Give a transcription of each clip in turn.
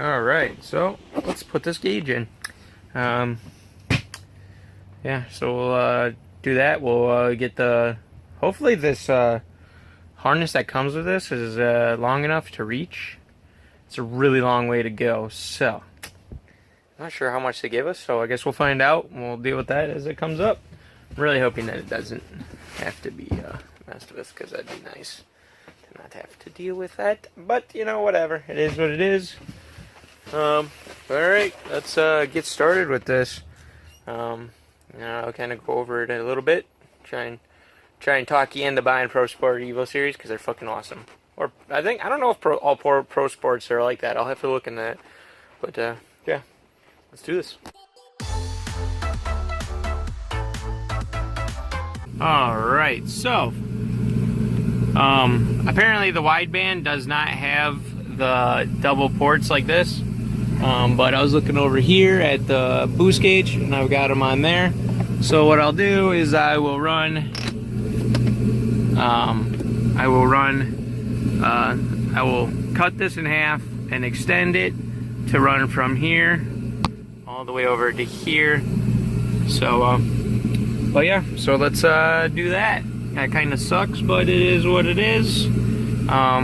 Alright, so let's put this gauge in. Yeah, so we'll do that. We'll get the... Hopefully this harness that comes with this is long enough to reach. It's a really long way to go, so... I'm not sure how much they give us, so I guess we'll find out, and we'll deal with that as it comes up. I'm really hoping that it doesn't have to be messed with, because that'd be nice to not have to deal with that. But, you know, whatever. It is what it is. Alright, let's get started with this. I'll kind of go over it a little bit. Try and talk you into buying Prosport Evo series, because they're fucking awesome. Or, I don't know if all Pro Sports are like that. I'll have to look in that. But, yeah. Let's do this. Alright, so apparently the wideband does not have the double ports like this. But I was looking over here at the boost gauge and I've got them on there. So what I'll do is I will cut this in half and extend it to run from here all the way over to here. So but yeah, so let's do that. That kind of sucks, but it is what it is. I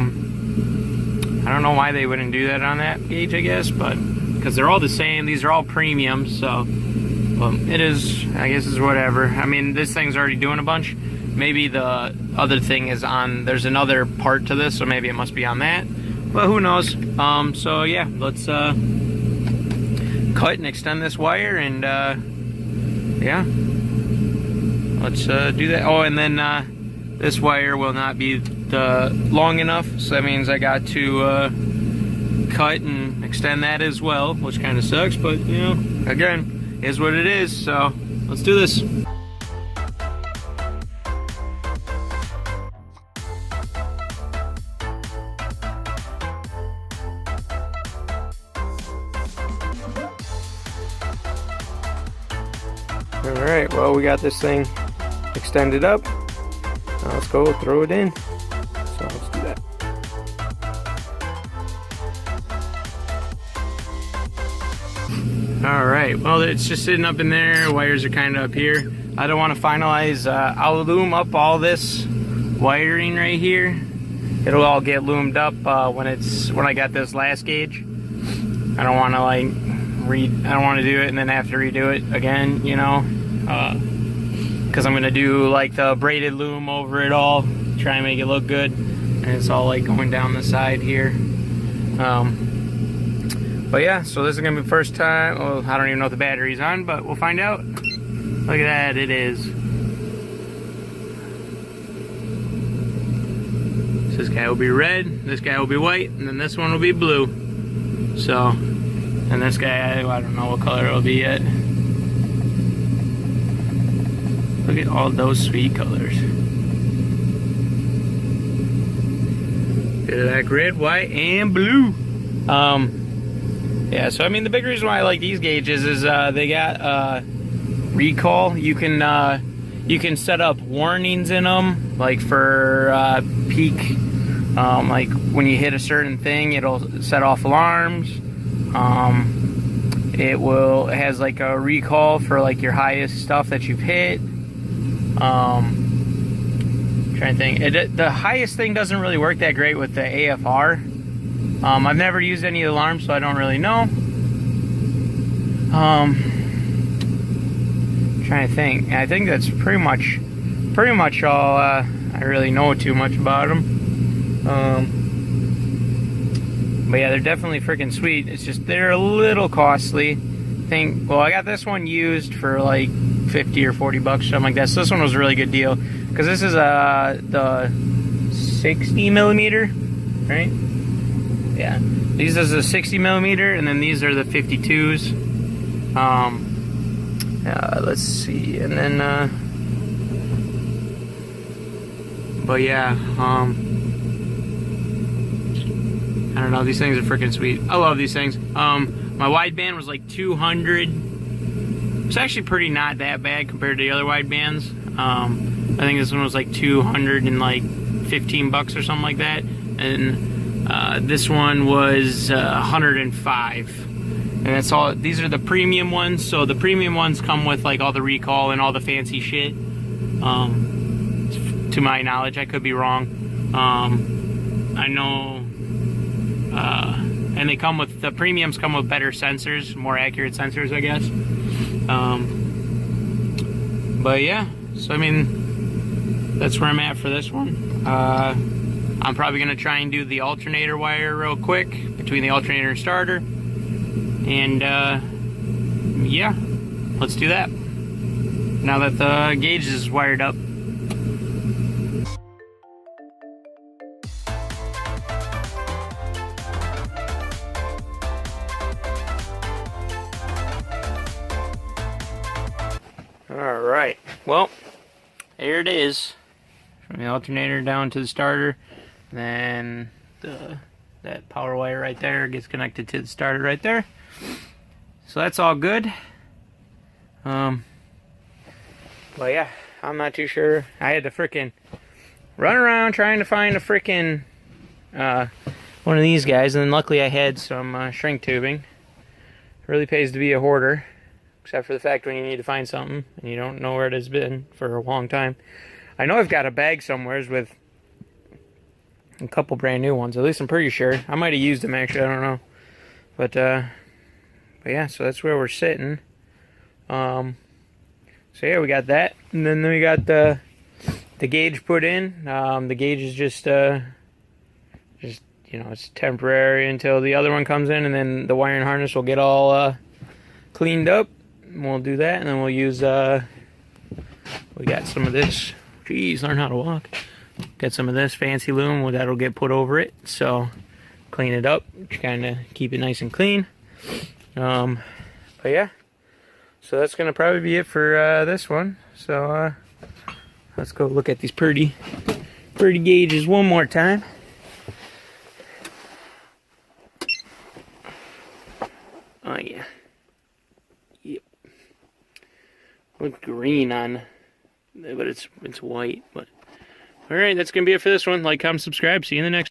don't know why they wouldn't do that on that gauge, I guess, but because they're all the same. These are all premium, so it is, I guess, is whatever. I mean, this thing's already doing a bunch. Maybe the other thing is on, there's another part to this, so maybe it must be on that, but who knows. So yeah, let's cut and extend this wire, and yeah, let's do that. Oh, and then this wire will not be long enough, so that means I got to cut and extend that as well, which kind of sucks, but you know, again, is what it is. So let's do this. Alright, well, we got this thing extended up. Now let's go throw it in. So let's do that. Alright, well, it's just sitting up in there. Wires are kind of up here. I don't want to finalize. I'll loom up all this wiring right here. It'll all get loomed up when I got this last gauge. I don't want to I don't want to do it and then have to redo it again, you know, because I'm gonna do like the braided loom over it all, try and make it look good, and it's all like going down the side here. But yeah, so this is gonna be the first time. Well, I don't even know if the battery's on, but we'll find out. Look at that, it is. So this guy will be red, this guy will be white, and then this one will be blue. So, and this guy, I don't know what color it'll be yet. Look at all those sweet colors. Bit of that red, white, and blue. Yeah, so I mean, the big reason why I like these gauges is they got recall. You can set up warnings in them, like for peak. Like when you hit a certain thing, it'll set off alarms. It has like a recall for like your highest stuff that you've hit. Trying to think, the highest thing doesn't really work that great with the AFR. I've never used any of the alarms, so I don't really know. Trying to think. I think that's pretty much all I really know too much about them. But yeah, they're definitely freaking sweet. It's just they're a little costly. Well, I got this one used for like 50 or 40 bucks, something like that. So this one was a really good deal because this is the 60 millimeter, right? Yeah, these is a 60 millimeter, and then these are the 52s. Let's see, and then but yeah, I don't know, these things are freaking sweet. I love these things. My wideband was like 200. It's actually pretty not that bad compared to the other widebands. I think this one was like 215 bucks or something like that. And This one was 105. And that's all. These are the premium ones. So the premium ones come with like all the recall and all the fancy shit. To my knowledge, I could be wrong. I know. And they come with, the premiums come with better sensors, more accurate sensors, I guess. But yeah, so I mean, that's where I'm at for this one. I'm probably gonna try and do the alternator wire real quick between the alternator and starter. And yeah, let's do that. Now that the gauge is wired up. Alright, well, here it is. From the alternator down to the starter. Then that power wire right there gets connected to the starter right there. So that's all good. Well, yeah, I'm not too sure. I had to frickin' run around trying to find a frickin' one of these guys, and then luckily I had some shrink tubing. It really pays to be a hoarder, except for the fact when you need to find something and you don't know where it has been for a long time. I know I've got a bag somewhere with a couple brand new ones. At least I'm pretty sure. I might have used them actually. I don't know. But yeah, so that's where we're sitting. So yeah, we got that, and then we got the gauge put in. The gauge is just you know, it's temporary until the other one comes in, and then the wiring harness will get all cleaned up. We'll do that, and then we'll use we got some of this. Jeez, learn how to walk. Got some of this fancy loom that'll get put over it, so clean it up, kind of keep it nice and clean. But yeah, so that's gonna probably be it for this one. So let's go look at these pretty gauges one more time. Oh yeah, yep. Look green on, but it's white. But all right, that's gonna be it for this one. Like, comment, subscribe. See you in the next.